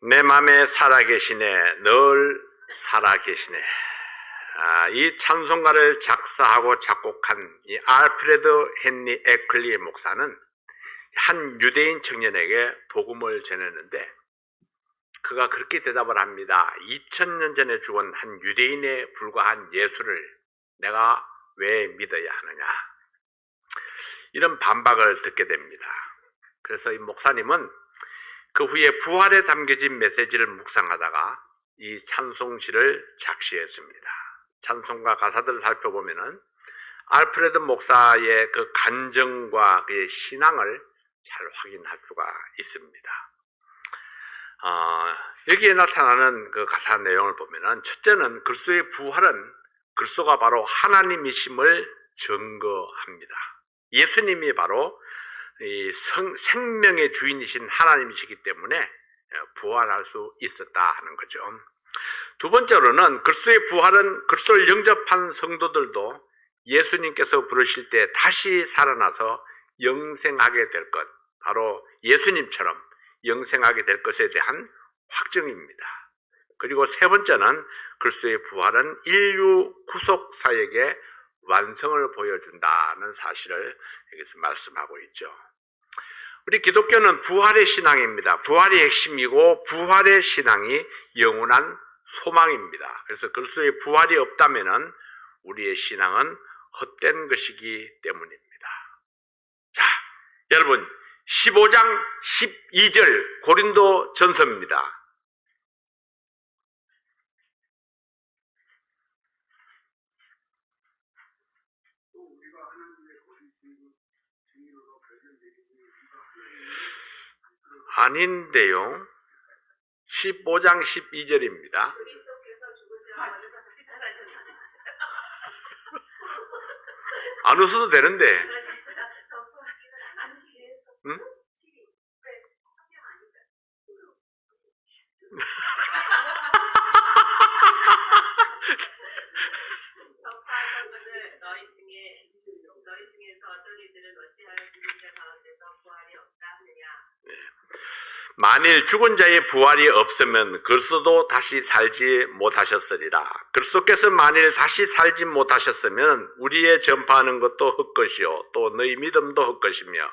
내 맘에 살아계시네, 늘 살아계시네. 이 찬송가를 작사하고 작곡한 이 알프레드 헨리 에클리 목사는 한 유대인 청년에게 복음을 전했는데 그가 그렇게 대답을 합니다. 2000년 전에 죽은 한 유대인에 불과한 예수를 내가 왜 믿어야 하느냐, 이런 반박을 듣게 됩니다. 그래서 이 목사님은 그 후에 부활에 담겨진 메시지를 묵상하다가 이 찬송시를 작시했습니다. 찬송가 가사들을 살펴보면은 알프레드 목사의 그 간정과 그의 신앙을 잘 확인할 수가 있습니다. 여기에 나타나는 그 가사 내용을 보면은 첫째는 그리스도의 부활은 그리스도가 바로 하나님이심을 증거합니다. 예수님이 바로 이 생명의 주인이신 하나님이시기 때문에 부활할 수 있었다 하는 거죠. 두 번째로는 그리스도의 부활은 그리스도를 영접한 성도들도 예수님께서 부르실 때 다시 살아나서 영생하게 될 것, 바로 예수님처럼 영생하게 될 것에 대한 확증입니다. 그리고 세 번째는 그리스도의 부활은 인류 구속 사역의 완성을 보여준다는 사실을 여기서 말씀하고 있죠. 우리 기독교는 부활의 신앙입니다. 부활이 핵심이고 부활의 신앙이 영원한 소망입니다. 그래서 그리스도의 부활이 없다면은 우리의 신앙은 헛된 것이기 때문입니다. 자, 여러분 15장 12절 고린도 전서입니다. 아닌데요. 15장 12절입니다. 안 웃어도 되는데. 응? 만일 죽은 자의 부활이 없으면 그리스도도 다시 살지 못하셨으리라. 그리스도께서 만일 다시 살지 못하셨으면 우리의 전파하는 것도 헛것이요 또 너희 믿음도 헛것이며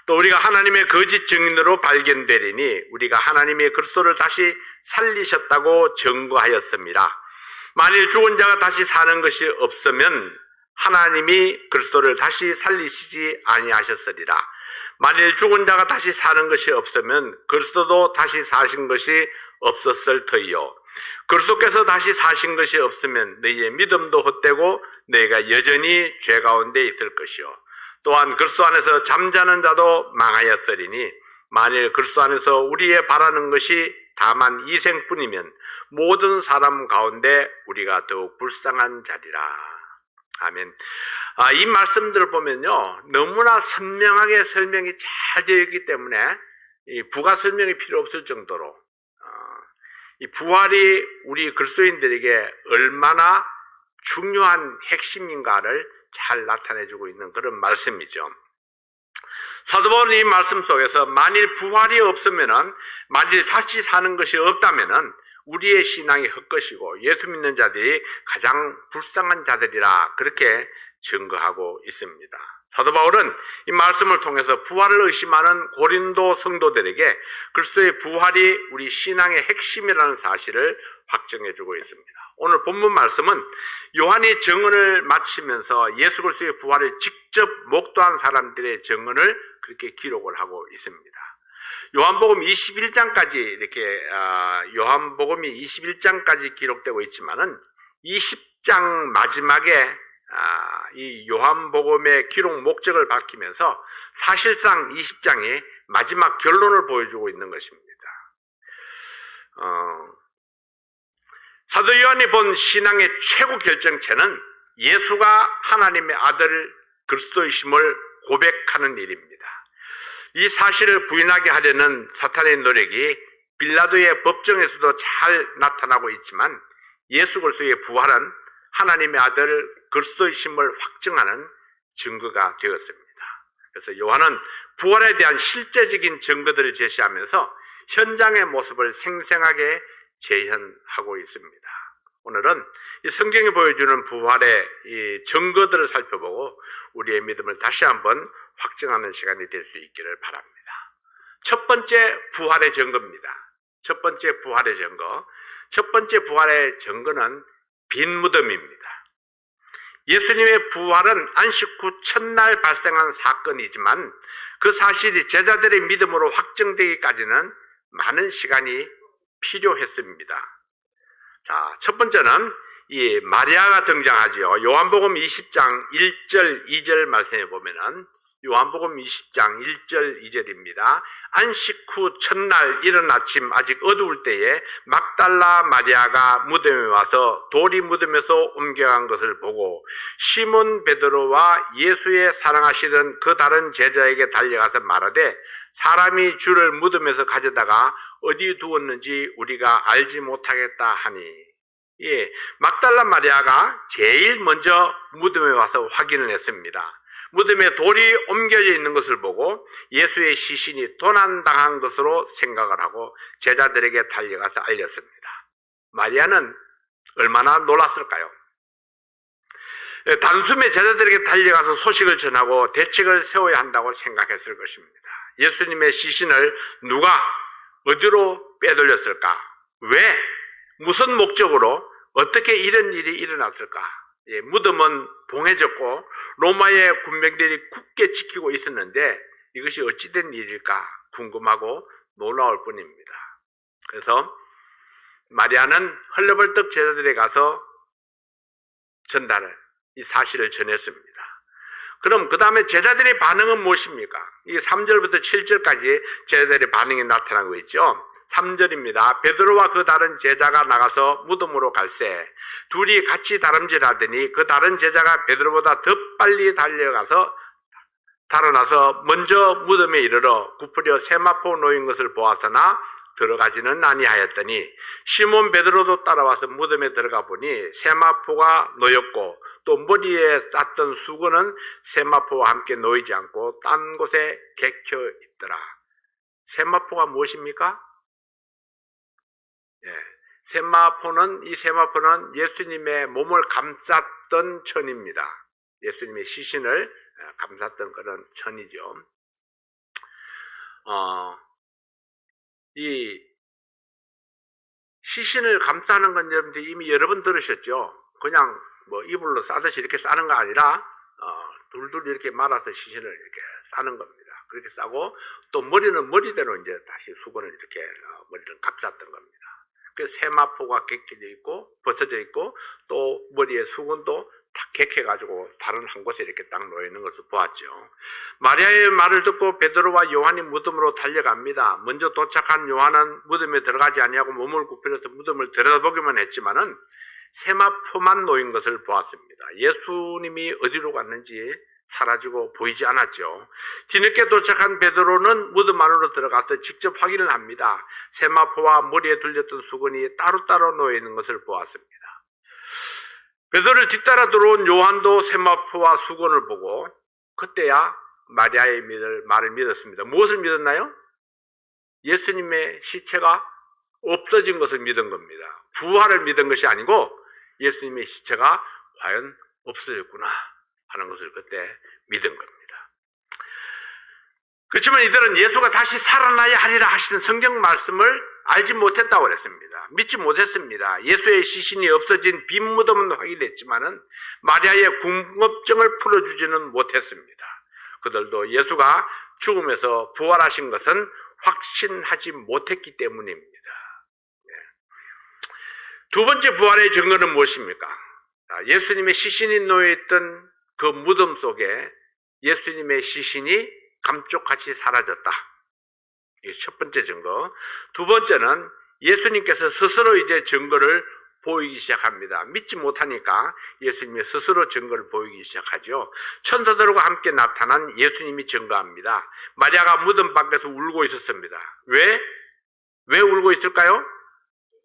또 우리가 하나님의 거짓 증인으로 발견되리니 우리가 하나님의 그리스도를 다시 살리셨다고 증거하였습니다. 만일 죽은 자가 다시 사는 것이 없으면 하나님이 그리스도를 다시 살리시지 아니하셨으리라. 만일 죽은 자가 다시 사는 것이 없으면 그리스도도 다시 사신 것이 없었을 터이요. 그리스도께서 다시 사신 것이 없으면 너희의 믿음도 헛되고 너희가 여전히 죄 가운데 있을 것이요. 또한 그리스도 안에서 잠자는 자도 망하였으리니 만일 그리스도 안에서 우리의 바라는 것이 다만 이생뿐이면 모든 사람 가운데 우리가 더욱 불쌍한 자리라. 아멘. 이 말씀들을 보면요, 너무나 선명하게 설명이 잘 되어 있기 때문에 이 부가 설명이 필요 없을 정도로 이 부활이 우리 그리스도인들에게 얼마나 중요한 핵심인가를 잘 나타내주고 있는 그런 말씀이죠. 사도 바울은 이 말씀 속에서 만일 부활이 없으면은, 만일 다시 사는 것이 없다면은 우리의 신앙이 헛것이고 예수 믿는 자들이 가장 불쌍한 자들이라 그렇게 증거하고 있습니다. 사도 바울은 이 말씀을 통해서 부활을 의심하는 고린도 성도들에게 그리스도의 부활이 우리 신앙의 핵심이라는 사실을 확정해주고 있습니다. 오늘 본문 말씀은 요한이 증언을 마치면서 예수 그리스도의 부활을 직접 목도한 사람들의 증언을 그렇게 기록을 하고 있습니다. 요한복음 21장까지 이렇게 요한복음이 21장까지 기록되고 있지만은 20장 마지막에 이 요한복음의 기록 목적을 밝히면서 사실상 20장이 마지막 결론을 보여주고 있는 것입니다. 사도 요한이 본 신앙의 최고 결정체는 예수가 하나님의 아들 그리스도이심을 고백하는 일입니다. 이 사실을 부인하게 하려는 사탄의 노력이 빌라도의 법정에서도 잘 나타나고 있지만 예수 그리스도의 부활은 하나님의 아들 그리스도이심을 확증하는 증거가 되었습니다. 그래서 요한은 부활에 대한 실제적인 증거들을 제시하면서 현장의 모습을 생생하게 재현하고 있습니다. 오늘은 이 성경이 보여주는 부활의 이 증거들을 살펴보고 우리의 믿음을 다시 한번 확증하는 시간이 될 수 있기를 바랍니다. 첫 번째 부활의 증거입니다. 첫 번째 부활의 증거. 첫 번째 부활의 증거는 빈 무덤입니다. 예수님의 부활은 안식 후 첫날 발생한 사건이지만 그 사실이 제자들의 믿음으로 확정되기까지는 많은 시간이 필요했습니다. 자, 첫 번째는 이 마리아가 등장하죠. 요한복음 20장 1절 2절 말씀에 보면은 요한복음 20장 1절 2절입니다. 안식 후 첫날 이른 아침 아직 어두울 때에 막달라 마리아가 무덤에 와서 돌이 무덤에서 옮겨간 것을 보고 시몬 베드로와 예수의 사랑하시던 그 다른 제자에게 달려가서 말하되 사람이 주를 무덤에서 가져다가 어디 두었는지 우리가 알지 못하겠다 하니, 예, 막달라 마리아가 제일 먼저 무덤에 와서 확인을 했습니다. 무덤에 돌이 옮겨져 있는 것을 보고 예수의 시신이 도난당한 것으로 생각을 하고 제자들에게 달려가서 알렸습니다. 마리아는 얼마나 놀랐을까요? 단숨에 제자들에게 달려가서 소식을 전하고 대책을 세워야 한다고 생각했을 것입니다. 예수님의 시신을 누가 어디로 빼돌렸을까? 왜? 무슨 목적으로? 어떻게 이런 일이 일어났을까? 예, 무덤은 봉해졌고 로마의 군병들이 굳게 지키고 있었는데 이것이 어찌된 일일까 궁금하고 놀라울 뿐입니다. 그래서 마리아는 헐레벌떡 제자들에 가서 이 사실을 전했습니다. 그럼 그 다음에 제자들의 반응은 무엇입니까? 이 3절부터 7절까지 제자들의 반응이 나타나고 있죠. 3절입니다. 베드로와 그 다른 제자가 나가서 무덤으로 갈새 둘이 같이 다름질하더니 그 다른 제자가 베드로보다 더 빨리 달아나서 먼저 무덤에 이르러 굽으려 세마포 놓인 것을 보았으나 들어가지는 아니하였더니 시몬 베드로도 따라와서 무덤에 들어가 보니 세마포가 놓였고 또 머리에 쌌던 수건은 세마포와 함께 놓이지 않고 딴 곳에 객혀 있더라. 세마포가 무엇입니까? 예, 세마포는 예수님의 몸을 감쌌던 천입니다. 예수님의 시신을 감쌌던 그런 천이죠. 이 시신을 감싸는 건 여러분들 이미 여러 번 들으셨죠. 그냥 뭐 이불로 싸듯이 이렇게 싸는 거 아니라 둘둘 이렇게 말아서 시신을 이렇게 싸는 겁니다. 그렇게 싸고 또 머리는 머리대로 이제 다시 수건을 이렇게 머리를 감쌌던 겁니다. 그래서 세마포가 객해져 있고 벗어져 있고 또 머리에 수건도 탁 객해가지고 다른 한 곳에 이렇게 딱 놓여 있는 것을 보았죠. 마리아의 말을 듣고 베드로와 요한이 무덤으로 달려갑니다. 먼저 도착한 요한은 무덤에 들어가지 아니하고 몸을 굽혀서 무덤을 들여다보기만 했지만은 세마포만 놓인 것을 보았습니다. 예수님이 어디로 갔는지 사라지고 보이지 않았죠. 뒤늦게 도착한 베드로는 무덤 안으로 들어가서 직접 확인을 합니다. 세마포와 머리에 둘렸던 수건이 따로따로 놓여 있는 것을 보았습니다. 베드로를 뒤따라 들어온 요한도 세마포와 수건을 보고 그때야 마리아의 말을 믿었습니다. 무엇을 믿었나요? 예수님의 시체가 없어진 것을 믿은 겁니다. 부활을 믿은 것이 아니고 예수님의 시체가 과연 없어졌구나 하는 것을 그때 믿은 겁니다. 그렇지만 이들은 예수가 다시 살아나야 하리라 하시는 성경 말씀을 알지 못했다고 그랬습니다. 믿지 못했습니다. 예수의 시신이 없어진 빈 무덤은 확인했지만은 마리아의 궁금증을 풀어주지는 못했습니다. 그들도 예수가 죽음에서 부활하신 것은 확신하지 못했기 때문입니다. 두 번째 부활의 증거는 무엇입니까? 예수님의 시신이 놓여있던 그 무덤 속에 예수님의 시신이 감쪽같이 사라졌다. 이게 첫 번째 증거. 두 번째는 예수님께서 스스로 이제 증거를 보이기 시작합니다. 믿지 못하니까 예수님이 스스로 증거를 보이기 시작하죠. 천사들과 함께 나타난 예수님이 증거합니다. 마리아가 무덤 밖에서 울고 있었습니다. 왜 울고 있을까요?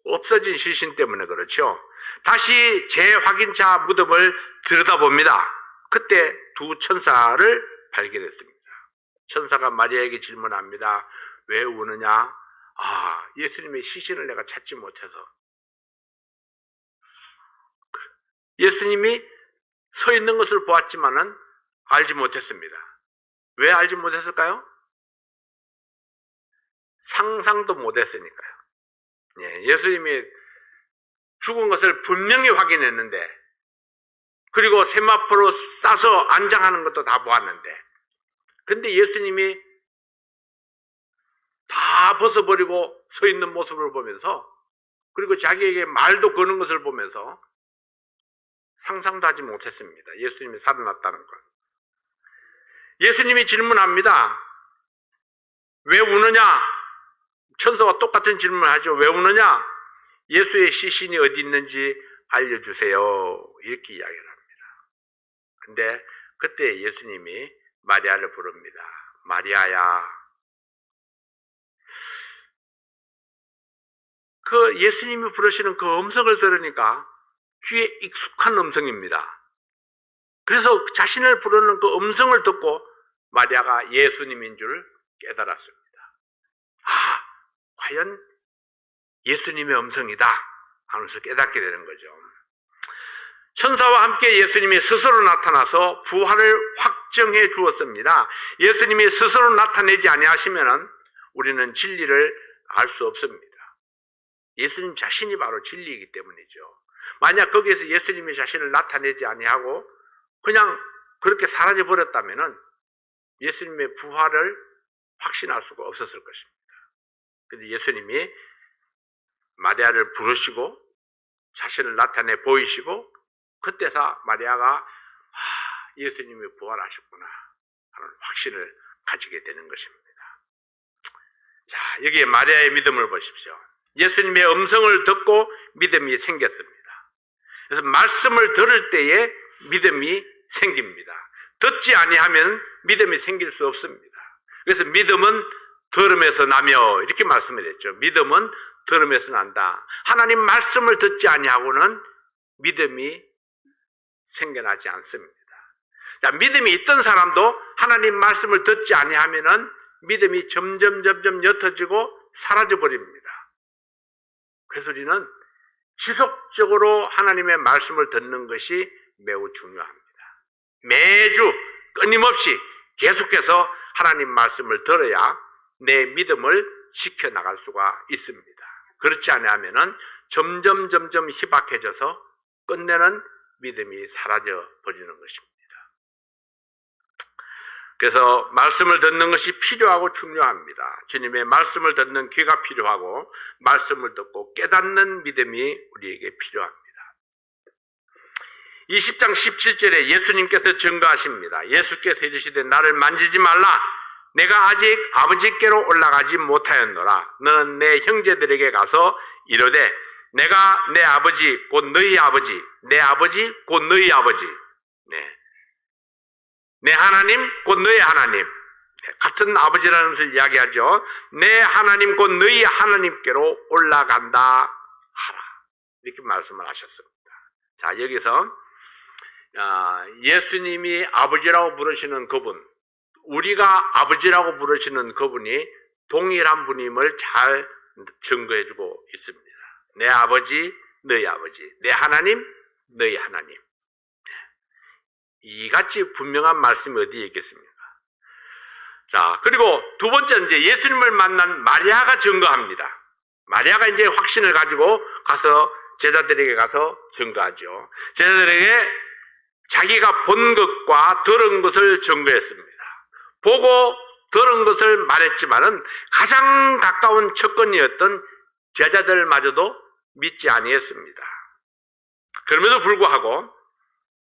없어진 시신 때문에 그렇죠. 다시 재확인차 무덤을 들여다봅니다. 그때 두 천사를 발견했습니다. 천사가 마리아에게 질문합니다. 왜 우느냐? 예수님의 시신을 내가 찾지 못해서. 예수님이 서 있는 것을 보았지만은 알지 못했습니다. 왜 알지 못했을까요? 상상도 못했으니까요. 예수님이 죽은 것을 분명히 확인했는데, 그리고 세마포로 싸서 안장하는 것도 다 보았는데, 근데 예수님이 다 벗어버리고 서 있는 모습을 보면서, 그리고 자기에게 말도 거는 것을 보면서 상상도 하지 못했습니다. 예수님이 살아났다는 것. 예수님이 질문합니다. 왜 우느냐? 천사와 똑같은 질문을 하죠. 왜 우느냐? 예수의 시신이 어디 있는지 알려주세요. 이렇게 이야기를 합니다. 근데 그때 예수님이 마리아를 부릅니다. 마리아야. 그 예수님이 부르시는 그 음성을 들으니까 귀에 익숙한 음성입니다. 그래서 자신을 부르는 그 음성을 듣고 마리아가 예수님인 줄 깨달았습니다. 과연 예수님의 음성이다 하면서 깨닫게 되는 거죠. 천사와 함께 예수님이 스스로 나타나서 부활을 확정해 주었습니다. 예수님이 스스로 나타내지 아니하시면 우리는 진리를 알 수 없습니다. 예수님 자신이 바로 진리이기 때문이죠. 만약 거기에서 예수님이 자신을 나타내지 아니하고 그냥 그렇게 사라져 버렸다면 예수님의 부활을 확신할 수가 없었을 것입니다. 그런데 예수님이 마리아를 부르시고 자신을 나타내 보이시고, 그때서 마리아가 예수님이 부활하셨구나 하는 확신을 가지게 되는 것입니다. 자, 여기에 마리아의 믿음을 보십시오. 예수님의 음성을 듣고 믿음이 생겼습니다. 그래서 말씀을 들을 때에 믿음이 생깁니다. 듣지 아니하면 믿음이 생길 수 없습니다. 그래서 믿음은 들음에서 나며 이렇게 말씀을 했죠. 믿음은 들음에서 난다. 하나님 말씀을 듣지 아니하고는 믿음이 생겨나지 않습니다. 자, 믿음이 있던 사람도 하나님 말씀을 듣지 아니하면은 믿음이 점점 옅어지고 사라져 버립니다. 그래서 우리는 지속적으로 하나님의 말씀을 듣는 것이 매우 중요합니다. 매주 끊임없이 계속해서 하나님 말씀을 들어야 내 믿음을 지켜나갈 수가 있습니다. 그렇지 않으면 점점 희박해져서 끝내는 믿음이 사라져 버리는 것입니다. 그래서 말씀을 듣는 것이 필요하고 중요합니다. 주님의 말씀을 듣는 귀가 필요하고 말씀을 듣고 깨닫는 믿음이 우리에게 필요합니다. 20장 17절에 예수님께서 증거하십니다. 예수께서 이르시되 나를 만지지 말라. 내가 아직 아버지께로 올라가지 못하였노라. 너는 내 형제들에게 가서 이르되 내가 내 아버지 곧 너희 아버지, 내 아버지 곧 너희 아버지, 내 하나님 곧 너희 하나님, 같은 아버지라는 것을 이야기하죠. 내 하나님 곧 너희 하나님께로 올라간다 하라. 이렇게 말씀을 하셨습니다. 자, 여기서 예수님이 아버지라고 부르시는 그분, 우리가 아버지라고 부르시는 그분이 동일한 분임을 잘 증거해주고 있습니다. 내 아버지, 너희 아버지, 내 하나님, 너희 하나님. 이같이 분명한 말씀이 어디에 있겠습니까? 자, 그리고 두 번째 이제 예수님을 만난 마리아가 증거합니다. 마리아가 이제 확신을 가지고 가서 제자들에게 가서 증거하죠. 제자들에게 자기가 본 것과 들은 것을 증거했습니다. 보고 들은 것을 말했지만은 가장 가까운 척근이었던 제자들마저도 믿지 아니했습니다. 그럼에도 불구하고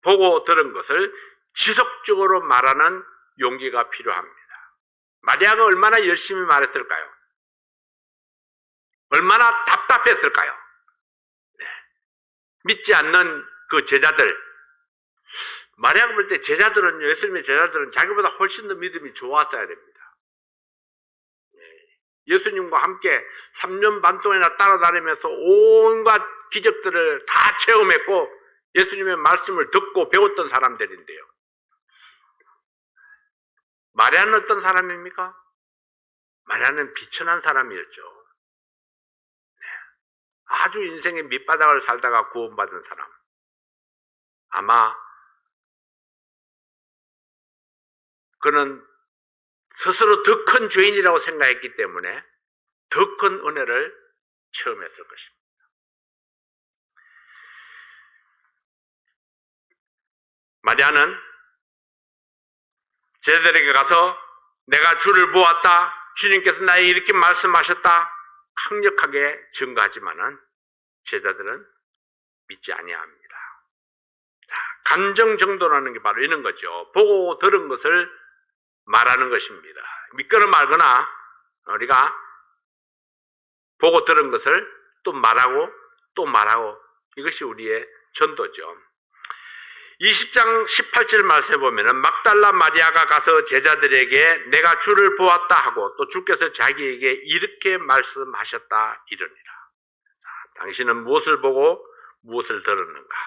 보고 들은 것을 지속적으로 말하는 용기가 필요합니다. 마리아가 얼마나 열심히 말했을까요? 얼마나 답답했을까요? 믿지 않는 그 제자들, 마리아가 볼 때 제자들은, 예수님의 제자들은 자기보다 훨씬 더 믿음이 좋았어야 됩니다. 예수님과 함께 3년 반 동안이나 따라다니면서 온갖 기적들을 다 체험했고 예수님의 말씀을 듣고 배웠던 사람들인데요. 마리아는 어떤 사람입니까? 마리아는 비천한 사람이었죠. 아주 인생의 밑바닥을 살다가 구원받은 사람, 아마 그는 스스로 더 큰 죄인이라고 생각했기 때문에 더 큰 은혜를 체험했을 것입니다. 마리아는 제자들에게 가서 내가 주를 보았다, 주님께서 나에게 이렇게 말씀하셨다 강력하게 증거하지만은 제자들은 믿지 아니합니다. 자, 감정 정도라는 게 바로 이런 거죠. 보고 들은 것을 말하는 것입니다. 믿거나 말거나 우리가 보고 들은 것을 또 말하고 이것이 우리의 전도죠. 20장 18절 말씀에 보면은 막달라 마리아가 가서 제자들에게 내가 주를 보았다 하고 또 주께서 자기에게 이렇게 말씀하셨다 이러니라. 당신은 무엇을 보고 무엇을 들었는가?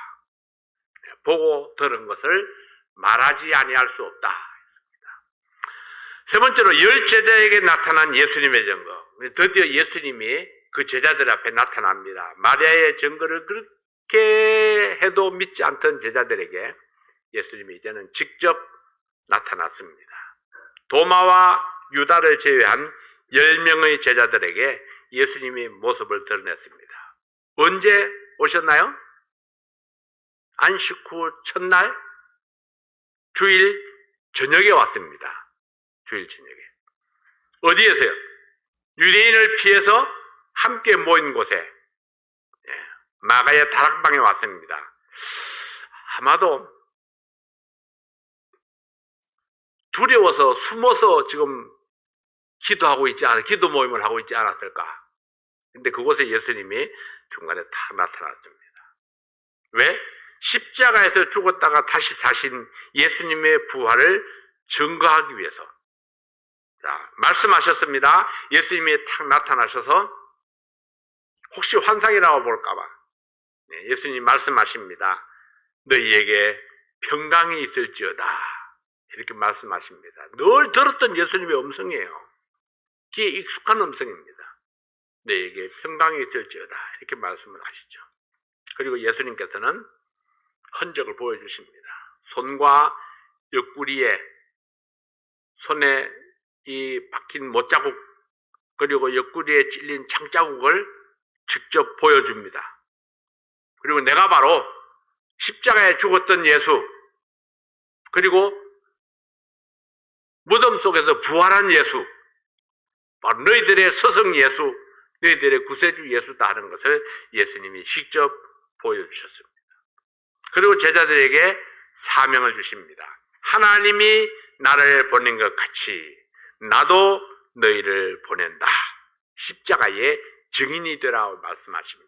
보고 들은 것을 말하지 아니할 수 없다. 세 번째로 열 제자에게 나타난 예수님의 증거. 드디어 예수님이 그 제자들 앞에 나타납니다. 마리아의 증거를 그렇게 해도 믿지 않던 제자들에게 예수님이 이제는 직접 나타났습니다. 도마와 유다를 제외한 10명의 제자들에게 예수님이 모습을 드러냈습니다. 언제 오셨나요? 안식 후 첫날 주일 저녁에 왔습니다. 주일 저녁에. 어디에서요? 유대인을 피해서 함께 모인 곳에 마가의 다락방에 왔습니다. 아마도 두려워서 숨어서 지금 기도 모임을 하고 있지 않았을까? 근데 그곳에 예수님이 중간에 탁 나타났습니다. 왜? 십자가에서 죽었다가 다시 사신 예수님의 부활을 증거하기 위해서. 자, 말씀하셨습니다. 예수님이 탁 나타나셔서 혹시 환상이라고 볼까봐 예수님이 말씀하십니다. 너희에게 평강이 있을지어다. 이렇게 말씀하십니다. 늘 들었던 예수님의 음성이에요. 귀에 익숙한 음성입니다. 너희에게 평강이 있을지어다. 이렇게 말씀을 하시죠. 그리고 예수님께서는 흔적을 보여주십니다. 손과 옆구리에 손에 이 박힌 못자국 그리고 옆구리에 찔린 창자국을 직접 보여줍니다. 그리고 내가 바로 십자가에 죽었던 예수 그리고 무덤 속에서 부활한 예수 바로 너희들의 스승 예수 너희들의 구세주 예수다 하는 것을 예수님이 직접 보여주셨습니다. 그리고 제자들에게 사명을 주십니다. 하나님이 나를 보낸 것 같이 나도 너희를 보낸다. 십자가의 증인이 되라고 말씀하십니다.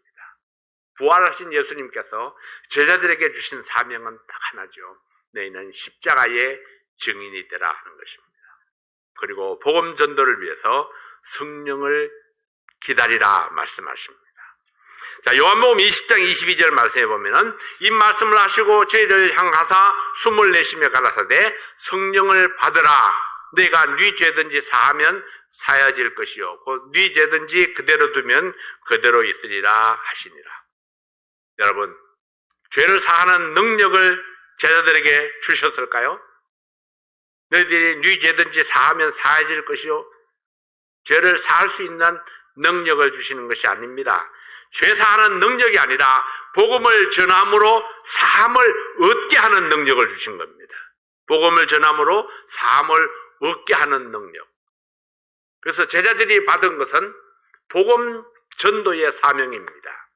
부활하신 예수님께서 제자들에게 주신 사명은 딱 하나죠. 너희는 십자가의 증인이 되라 하는 것입니다. 그리고 복음 전도를 위해서 성령을 기다리라 말씀하십니다. 자, 요한복음 20장 22절 말씀에 보면은 이 말씀을 하시고 저희를 향하사 숨을 내쉬며 가라사대 성령을 받으라. 내가 네 죄든지 사하면 사여질 것이요 곧 네 죄든지 그대로 두면 그대로 있으리라 하시니라. 여러분, 죄를 사하는 능력을 제자들에게 주셨을까요? 너희들이 네 죄든지 사하면 사여질 것이요 죄를 사할 수 있는 능력을 주시는 것이 아닙니다. 죄 사하는 능력이 아니라 복음을 전함으로 사함을 얻게 하는 능력을 주신 겁니다. 복음을 전함으로 사함을 얻게 하는 능력. 그래서 제자들이 받은 것은 복음 전도의 사명입니다.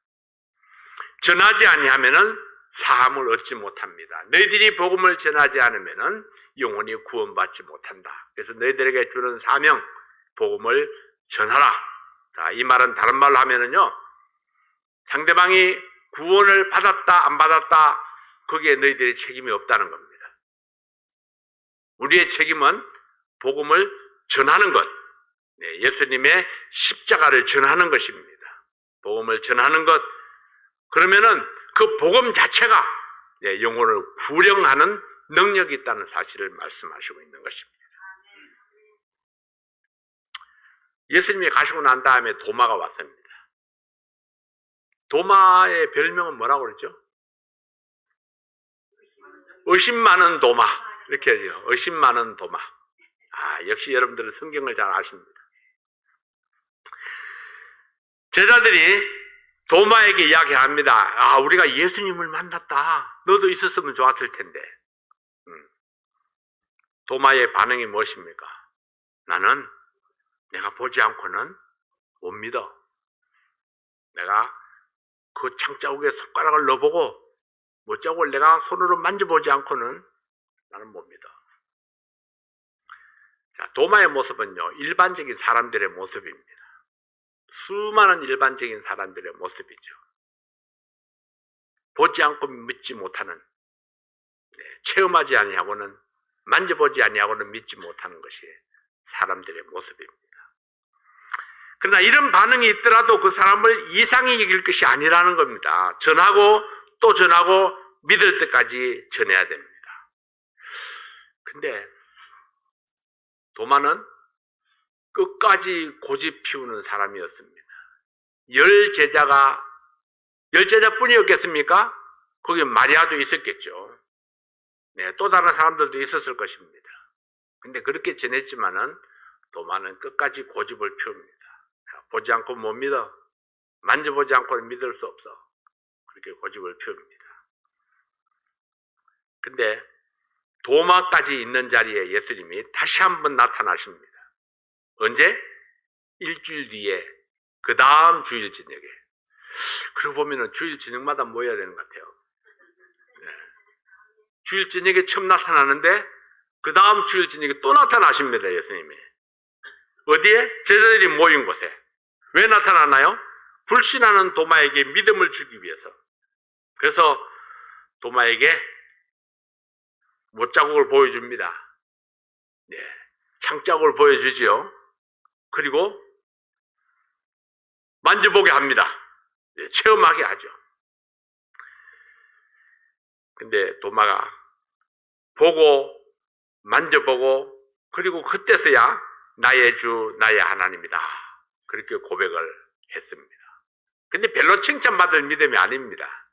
전하지 아니하면은 사함을 얻지 못합니다. 너희들이 복음을 전하지 않으면은 영혼이 구원받지 못한다. 그래서 너희들에게 주는 사명, 복음을 전하라. 자, 이 말은 다른 말로 하면은요, 상대방이 구원을 받았다, 안 받았다, 거기에 너희들의 책임이 없다는 겁니다. 우리의 책임은 복음을 전하는 것, 예수님의 십자가를 전하는 것입니다. 복음을 전하는 것, 그러면은 그 복음 자체가 영혼을 구령하는 능력이 있다는 사실을 말씀하시고 있는 것입니다. 예수님이 가시고 난 다음에 도마가 왔습니다. 도마의 별명은 뭐라고 그러죠? 의심 많은 도마. 이렇게 하죠. 의심 많은 도마. 역시 여러분들은 성경을 잘 아십니다. 제자들이 도마에게 이야기합니다. 우리가 예수님을 만났다. 너도 있었으면 좋았을 텐데. 도마의 반응이 무엇입니까? 나는 내가 보지 않고는 못 믿어. 내가 그 창자국에 손가락을 넣어보고 못자국을 내가 손으로 만져보지 않고는 나는 못 믿어. 자, 도마의 모습은요, 일반적인 사람들의 모습입니다. 수많은 일반적인 사람들의 모습이죠. 보지 않고 믿지 못하는, 체험하지 아니하고는, 만져보지 아니하고는 믿지 못하는 것이 사람들의 모습입니다. 그러나 이런 반응이 있더라도 그 사람을 이상히 여길 것이 아니라는 겁니다. 전하고 또 전하고 믿을 때까지 전해야 됩니다. 근데 도마는 끝까지 고집 피우는 사람이었습니다. 10제자뿐이었겠습니까? 거기 마리아도 있었겠죠. 또 다른 사람들도 있었을 것입니다. 근데 그렇게 전했지만은 도마는 끝까지 고집을 피웁니다. 보지 않고 못 믿어. 만져보지 않고는 믿을 수 없어. 그렇게 고집을 피웁니다. 근데 도마까지 있는 자리에 예수님이 다시 한번 나타나십니다. 언제? 일주일 뒤에, 그 다음 주일 저녁에. 그러고 보면은 주일 저녁마다 모여야 되는 것 같아요. 주일 저녁에 처음 나타나는데 그 다음 주일 저녁에 또 나타나십니다. 예수님이. 어디에? 제자들이 모인 곳에. 왜 나타나나요? 불신하는 도마에게 믿음을 주기 위해서. 그래서 도마에게 못자국을 보여줍니다. 창자국을 보여주지요. 그리고 만져보게 합니다. 체험하게 하죠. 근데 도마가 보고 만져보고 그리고 그때서야 나의 주 나의 하나님이다. 그렇게 고백을 했습니다. 근데 별로 칭찬받을 믿음이 아닙니다.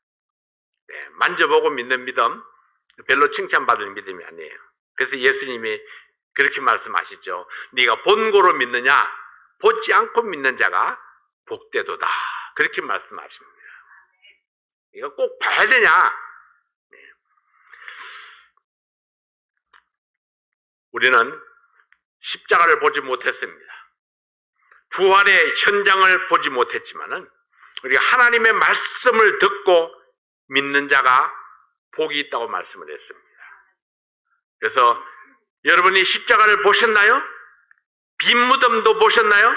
만져보고 믿는 믿음, 별로 칭찬받을 믿음이 아니에요. 그래서 예수님이 그렇게 말씀하시죠. 네가 본고로 믿느냐? 보지 않고 믿는 자가 복되도다. 그렇게 말씀하십니다. 이거 꼭 봐야 되냐? 우리는 십자가를 보지 못했습니다. 부활의 현장을 보지 못했지만은 우리가 하나님의 말씀을 듣고 믿는 자가 복이 있다고 말씀을 했습니다. 그래서 여러분이 십자가를 보셨나요? 빈 무덤도 보셨나요?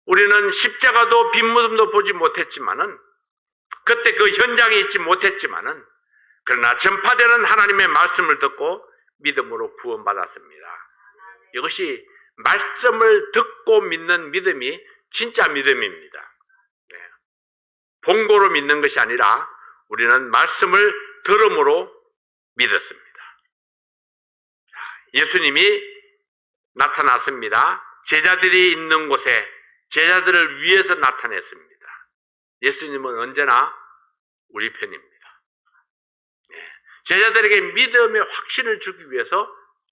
우리는 십자가도 빈 무덤도 보지 못했지만은 그때 그 현장에 있지 못했지만은 그러나 전파되는 하나님의 말씀을 듣고 믿음으로 구원받았습니다. 이것이 말씀을 듣고 믿는 믿음이 진짜 믿음입니다. 본고로 믿는 것이 아니라 우리는 말씀을 들음으로 믿었습니다. 예수님이 나타났습니다. 제자들이 있는 곳에 제자들을 위해서 나타냈습니다. 예수님은 언제나 우리 편입니다. 제자들에게 믿음의 확신을 주기 위해서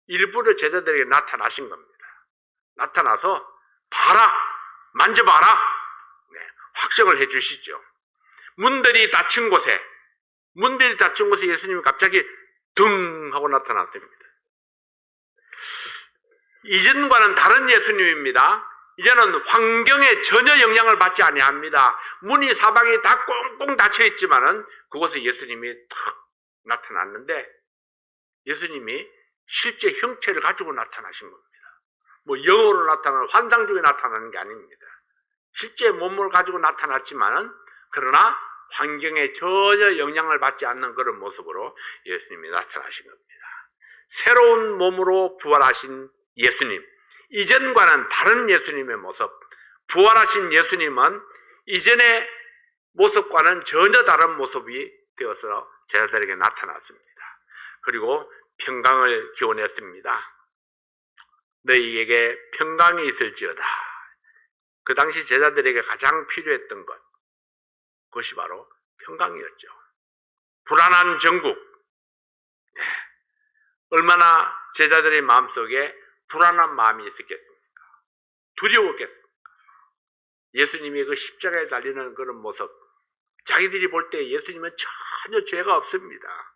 일부러 제자들에게 나타나신 겁니다. 나타나서 봐라, 만져봐라, 확정을 해주시죠. 문들이 닫힌 곳에 예수님이 갑자기 등 하고 나타났습니다. 이전과는 다른 예수님입니다. 이제는 환경에 전혀 영향을 받지 아니합니다. 문이 사방이 다 꽁꽁 닫혀 있지만은 그곳에 예수님이 탁 나타났는데 예수님이 실제 형체를 가지고 나타나신 겁니다. 뭐 영어로 나타나는 환상 중에 나타나는 게 아닙니다. 실제 몸을 가지고 나타났지만은 그러나 환경에 전혀 영향을 받지 않는 그런 모습으로 예수님이 나타나신 겁니다. 새로운 몸으로 부활하신 예수님, 이전과는 다른 예수님의 모습, 부활하신 예수님은 이전의 모습과는 전혀 다른 모습이 되어서 제자들에게 나타났습니다. 그리고 평강을 기원했습니다. 너희에게 평강이 있을지어다. 그 당시 제자들에게 가장 필요했던 것, 그것이 바로 평강이었죠. 불안한 전국. 얼마나 제자들의 마음속에 불안한 마음이 있었겠습니까? 두려웠겠습니까? 예수님이 그 십자가에 달리는 그런 모습, 자기들이 볼 때 예수님은 전혀 죄가 없습니다.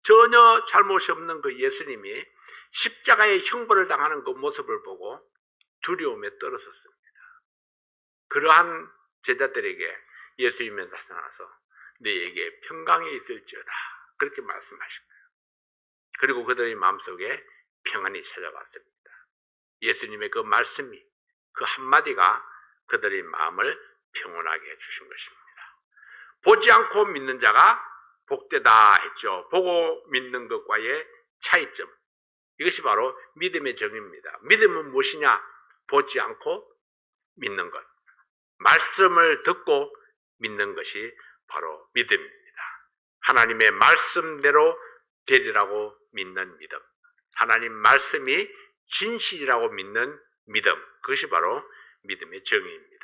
전혀 잘못이 없는 그 예수님이 십자가의 형벌을 당하는 그 모습을 보고 두려움에 떨었었습니다. 그러한 제자들에게 예수님이 나타나서 너희에게 평강이 있을지어다 그렇게 말씀하신 거예요. 그리고 그들의 마음속에 평안이 찾아왔습니다. 예수님의 그 말씀이, 그 한마디가 그들의 마음을 평온하게 해주신 것입니다. 보지 않고 믿는 자가 복되다 했죠. 보고 믿는 것과의 차이점. 이것이 바로 믿음의 정의입니다. 믿음은 무엇이냐? 보지 않고 믿는 것. 말씀을 듣고 믿는 것이 바로 믿음입니다. 하나님의 말씀대로 되리라고 믿는 믿음. 하나님 말씀이 진실이라고 믿는 믿음. 그것이 바로 믿음의 정의입니다.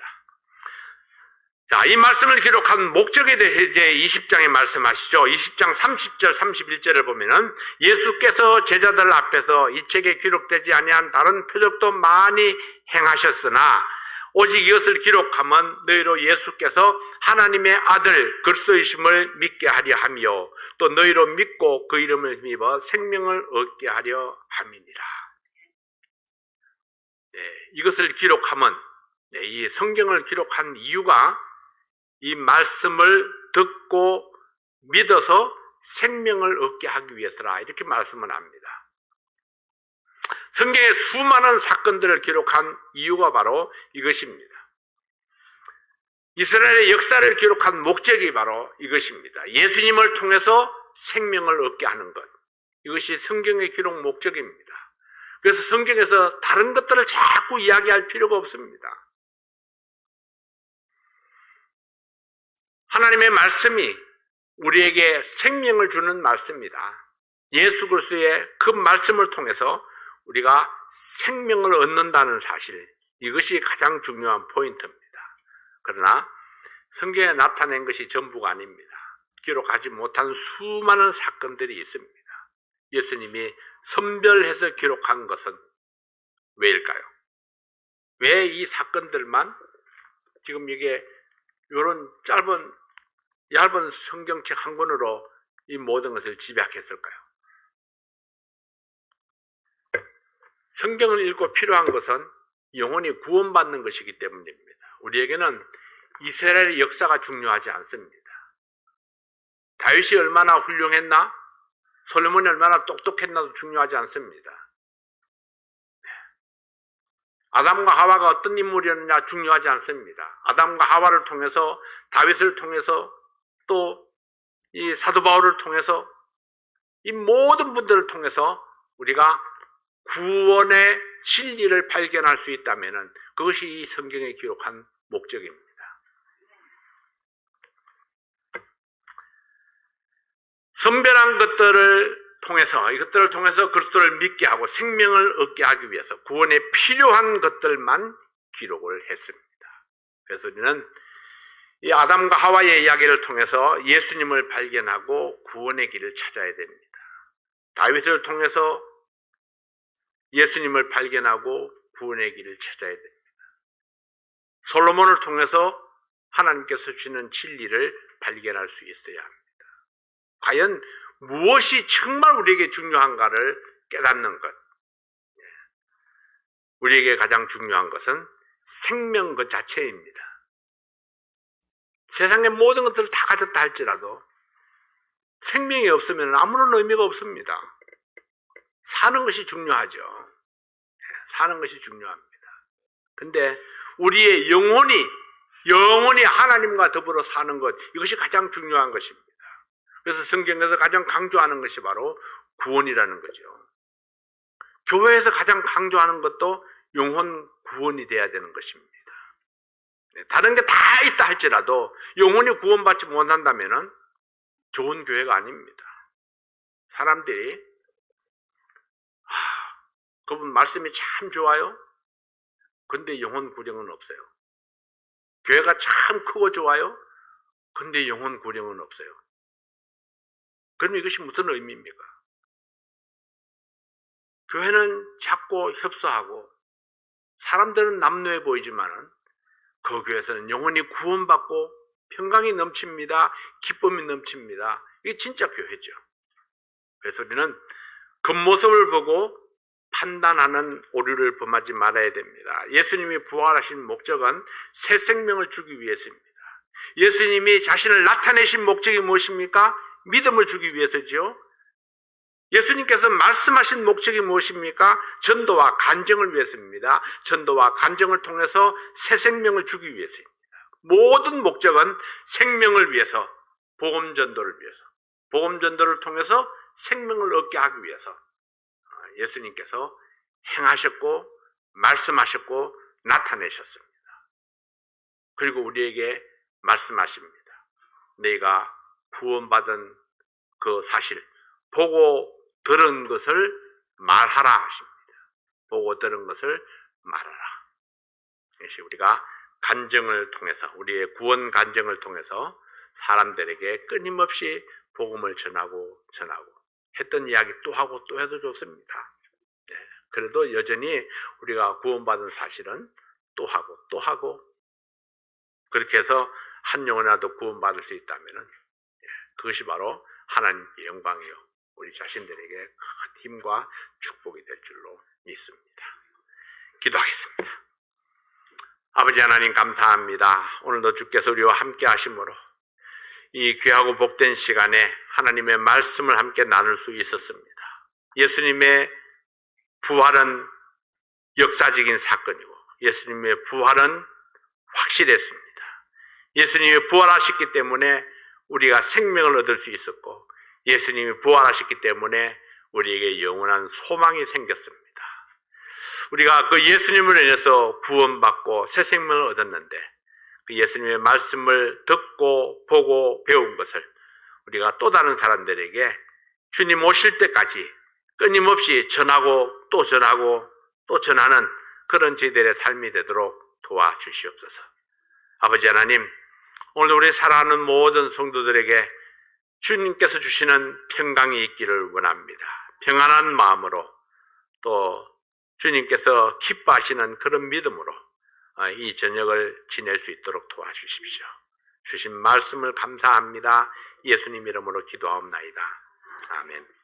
자, 이 말씀을 기록한 목적에 대해 이제 20장에 말씀하시죠. 20장 30절, 31절을 보면은 예수께서 제자들 앞에서 이 책에 기록되지 아니한 다른 표적도 많이 행하셨으나 오직 이것을 기록하면 너희로 예수께서 하나님의 아들 그리스도이심을 믿게 하려 하며 또 너희로 믿고 그 이름을 힘입어 생명을 얻게 하려 함이니라. 이것을 기록하면 이 성경을 기록한 이유가 이 말씀을 듣고 믿어서 생명을 얻게 하기 위해서라 이렇게 말씀을 합니다. 성경의 수많은 사건들을 기록한 이유가 바로 이것입니다. 이스라엘의 역사를 기록한 목적이 바로 이것입니다. 예수님을 통해서 생명을 얻게 하는 것. 이것이 성경의 기록 목적입니다. 그래서 성경에서 다른 것들을 자꾸 이야기할 필요가 없습니다. 하나님의 말씀이 우리에게 생명을 주는 말씀이다. 예수 그리스도의 그 말씀을 통해서 우리가 생명을 얻는다는 사실, 이것이 가장 중요한 포인트입니다. 그러나 성경에 나타낸 것이 전부가 아닙니다. 기록하지 못한 수많은 사건들이 있습니다. 예수님이 선별해서 기록한 것은 왜일까요? 왜 이 사건들만 지금 이게 이런 얇은 성경책 한 권으로 이 모든 것을 집약했을까요? 성경을 읽고 필요한 것은 영혼이 구원받는 것이기 때문입니다. 우리에게는 이스라엘의 역사가 중요하지 않습니다. 다윗이 얼마나 훌륭했나? 솔로몬이 얼마나 똑똑했나도 중요하지 않습니다. 아담과 하와가 어떤 인물이었느냐 중요하지 않습니다. 아담과 하와를 통해서, 다윗을 통해서, 또 이 사도 바울을 통해서, 이 모든 분들을 통해서 우리가 구원의 진리를 발견할 수 있다면 그것이 이 성경에 기록한 목적입니다. 선별한 것들을 통해서, 이것들을 통해서 그리스도를 믿게 하고 생명을 얻게 하기 위해서 구원에 필요한 것들만 기록을 했습니다. 그래서 우리는 이 아담과 하와의 이야기를 통해서 예수님을 발견하고 구원의 길을 찾아야 됩니다. 다윗을 통해서 예수님을 발견하고 구원의 길을 찾아야 됩니다. 솔로몬을 통해서 하나님께서 주시는 진리를 발견할 수 있어야 합니다. 과연 무엇이 정말 우리에게 중요한가를 깨닫는 것. 우리에게 가장 중요한 것은 생명 그 자체입니다. 세상의 모든 것들을 다 가졌다 할지라도 생명이 없으면 아무런 의미가 없습니다. 사는 것이 중요하죠. 사는 것이 중요합니다. 근데 우리의 영혼이 하나님과 더불어 사는 것, 이것이 가장 중요한 것입니다. 그래서 성경에서 가장 강조하는 것이 바로 구원이라는 거죠. 교회에서 가장 강조하는 것도 영혼 구원이 돼야 되는 것입니다. 다른 게 다 있다 할지라도 영혼이 구원받지 못한다면 좋은 교회가 아닙니다. 사람들이 그분 말씀이 참 좋아요. 근데 영혼 구령은 없어요. 교회가 참 크고 좋아요. 근데 영혼 구령은 없어요. 그럼 이것이 무슨 의미입니까? 교회는 작고 협소하고 사람들은 남루해 보이지만은 그 교회에서는 영혼이 구원받고 평강이 넘칩니다. 기쁨이 넘칩니다. 이게 진짜 교회죠. 그래서 우리는 겉모습을 보고 판단하는 오류를 범하지 말아야 됩니다. 예수님이 부활하신 목적은 새 생명을 주기 위해서입니다. 예수님이 자신을 나타내신 목적이 무엇입니까? 믿음을 주기 위해서죠. 예수님께서 말씀하신 목적이 무엇입니까? 전도와 간증을 위해서입니다. 전도와 간증을 통해서 새 생명을 주기 위해서입니다. 모든 목적은 생명을 위해서, 복음 전도를 위해서, 복음 전도를 통해서 생명을 얻게 하기 위해서 예수님께서 행하셨고 말씀하셨고 나타내셨습니다. 그리고 우리에게 말씀하십니다. 너희가 구원받은 그 사실, 보고 들은 것을 말하라 하십니다. 보고 들은 것을 말하라. 이것이 우리가 간증을 통해서, 우리의 구원 간증을 통해서 사람들에게 끊임없이 복음을 전하고 했던 이야기 또 하고 또 해도 좋습니다. 네. 그래도 여전히 우리가 구원받은 사실은 또 하고 그렇게 해서 한 영혼이라도 구원받을 수 있다면 그것이 바로 하나님의 영광이요 우리 자신들에게 큰 힘과 축복이 될 줄로 믿습니다. 기도하겠습니다. 아버지 하나님 감사합니다. 오늘도 주께서 우리와 함께 하심으로 이 귀하고 복된 시간에 하나님의 말씀을 함께 나눌 수 있었습니다. 예수님의 부활은 역사적인 사건이고 예수님의 부활은 확실했습니다. 예수님이 부활하셨기 때문에 우리가 생명을 얻을 수 있었고 예수님이 부활하셨기 때문에 우리에게 영원한 소망이 생겼습니다. 우리가 그 예수님을 인해서 구원받고 새 생명을 얻었는데 그 예수님의 말씀을 듣고 보고 배운 것을 우리가 또 다른 사람들에게 주님 오실 때까지 끊임없이 전하고 또 전하는 그런 저희들의 삶이 되도록 도와주시옵소서. 아버지 하나님, 오늘 우리 살아가는 모든 성도들에게 주님께서 주시는 평강이 있기를 원합니다. 평안한 마음으로 또 주님께서 기뻐하시는 그런 믿음으로 이 저녁을 지낼 수 있도록 도와주십시오. 주신 말씀을 감사합니다. 예수님 이름으로 기도하옵나이다. 아멘.